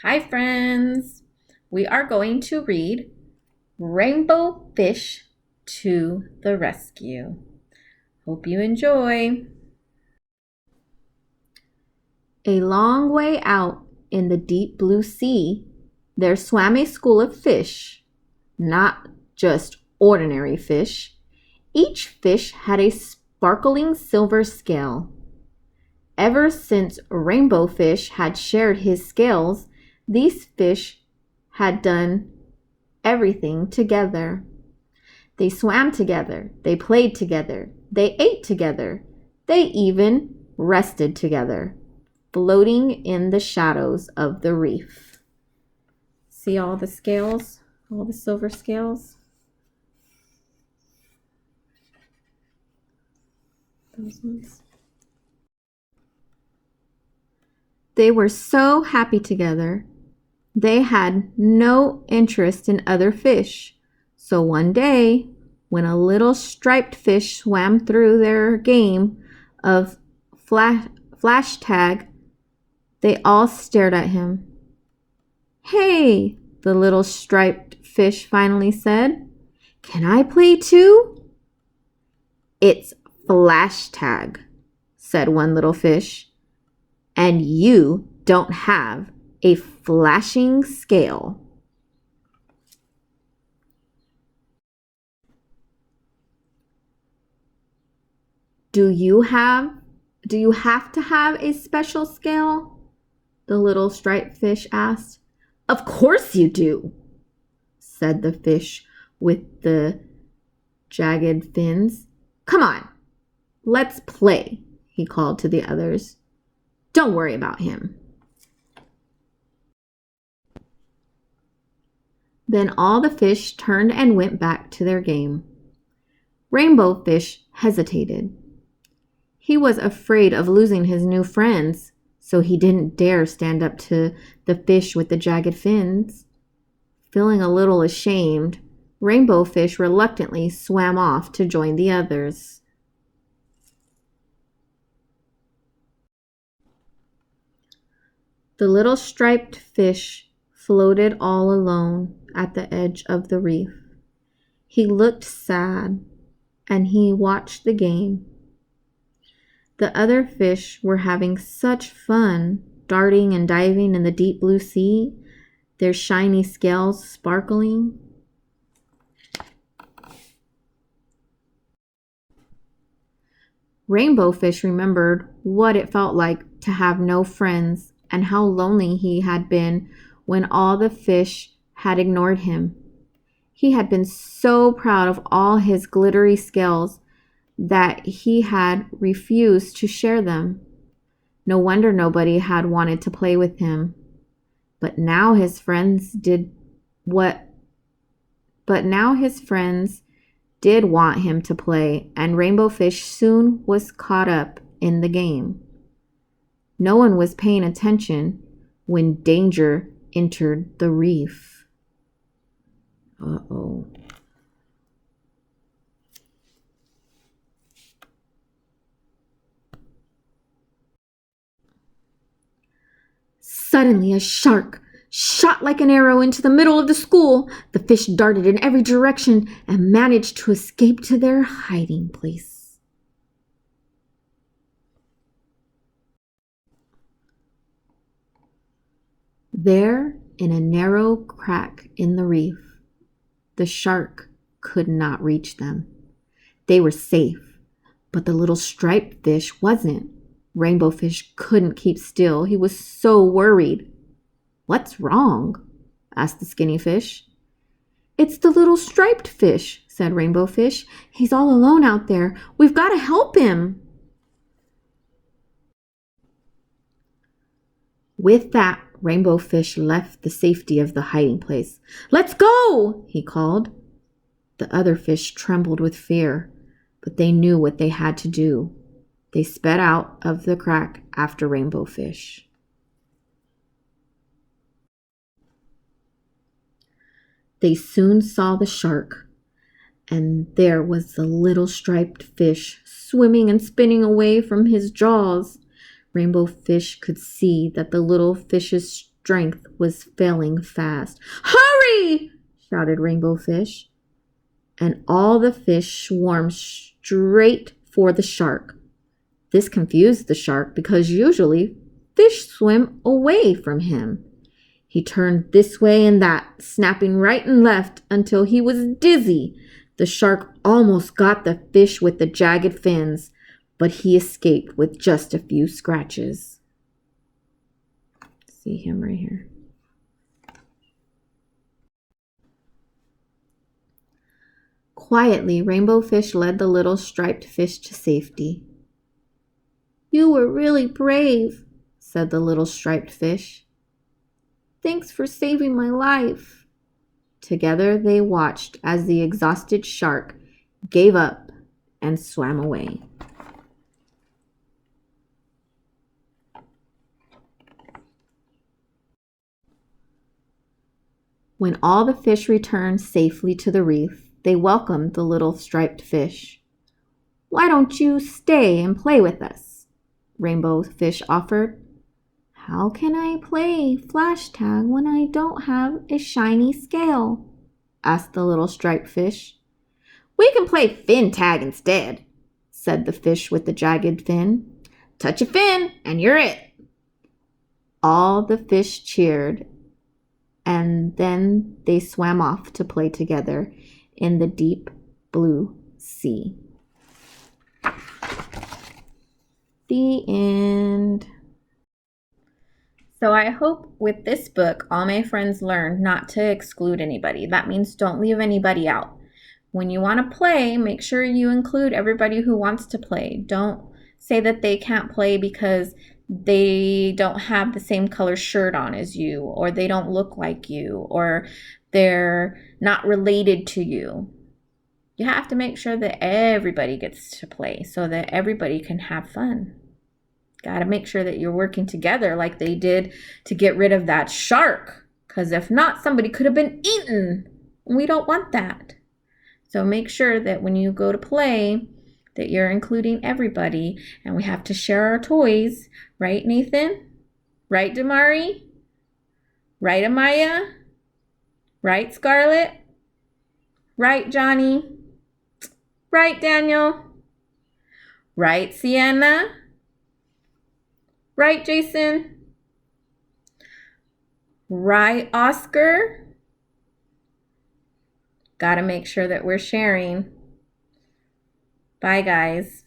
Hi, friends. We are going to read Rainbow Fish to the Rescue. Hope you enjoy. A long way out in the deep blue sea, there swam a school of fish, not just ordinary fish. Each fish had a sparkling silver scale. Ever since Rainbow Fish had shared his scales, these fish had done everything together. They swam together, they played together, they ate together, they even rested together, floating in the shadows of the reef. See all the scales, all the silver scales? Those ones. They were so happy together. They had no interest in other fish. So one day, when a little striped fish swam through their game of flash tag, they all stared at him. "Hey," the little striped fish finally said, "can I play too?" "It's flash tag," said one little fish, "and you don't have a flashing scale." Do you have to have a special scale?" the little striped fish asked. "Of course you do," said the fish with the jagged fins. "Come on, let's play," he called to the others. "Don't worry about him." Then all the fish turned and went back to their game. Rainbow Fish hesitated. He was afraid of losing his new friends, so he didn't dare stand up to the fish with the jagged fins. Feeling a little ashamed, Rainbow Fish reluctantly swam off to join the others. The little striped fish floated all alone at the edge of the reef. He looked sad, and he watched the game. The other fish were having such fun, darting and diving in the deep blue sea, their shiny scales sparkling. Rainbow Fish remembered what it felt like to have no friends and how lonely he had been when all the fish had ignored him. He had been so proud of all his glittery scales that he had refused to share them. No wonder nobody had wanted to play with him. But now his friends did want him to play, and Rainbow Fish soon was caught up in the game. No one was paying attention when danger entered the reef. Uh-oh. Suddenly, a shark shot like an arrow into the middle of the school. The fish darted in every direction and managed to escape to their hiding place. There, in a narrow crack in the reef, the shark could not reach them. They were safe, but the little striped fish wasn't. Rainbow Fish couldn't keep still. He was so worried. "What's wrong?" asked the skinny fish. "It's the little striped fish," said Rainbow Fish. "He's all alone out there. We've got to help him." With that, Rainbow Fish left the safety of the hiding place. "Let's go!" he called. The other fish trembled with fear, but they knew what they had to do. They sped out of the crack after Rainbow Fish. They soon saw the shark, and there was the little striped fish swimming and spinning away from his jaws. Rainbow Fish could see that the little fish's strength was failing fast. "Hurry!" shouted Rainbow Fish. And all the fish swarmed straight for the shark. This confused the shark because usually fish swim away from him. He turned this way and that, snapping right and left until he was dizzy. The shark almost got the fish with the jagged fins, but he escaped with just a few scratches. See him right here. Quietly, Rainbow Fish led the little striped fish to safety. "You were really brave," said the little striped fish. "Thanks for saving my life." Together they watched as the exhausted shark gave up and swam away. When all the fish returned safely to the reef, they welcomed the little striped fish. "Why don't you stay and play with us?" Rainbow Fish offered. "How can I play flash tag when I don't have a shiny scale?" asked the little striped fish. "We can play fin tag instead," said the fish with the jagged fin. "Touch a fin and you're it." All the fish cheered, and then they swam off to play together in the deep blue sea. The end. So I hope with this book, all my friends learned not to exclude anybody. That means don't leave anybody out. When you want to play, make sure you include everybody who wants to play. Don't say that they can't play because they don't have the same color shirt on as you, or they don't look like you, or they're not related to you. You have to make sure that everybody gets to play so that everybody can have fun. Got to make sure that you're working together like they did to get rid of that shark, because if not, somebody could have been eaten. We don't want that. So make sure that when you go to play, that you're including everybody, and we have to share our toys. Right, Nathan? Right, Damari? Right, Amaya? Right, Scarlett? Right, Johnny? Right, Daniel? Right, Sienna? Right, Jason? Right, Oscar? Got to make sure that we're sharing. Bye, guys.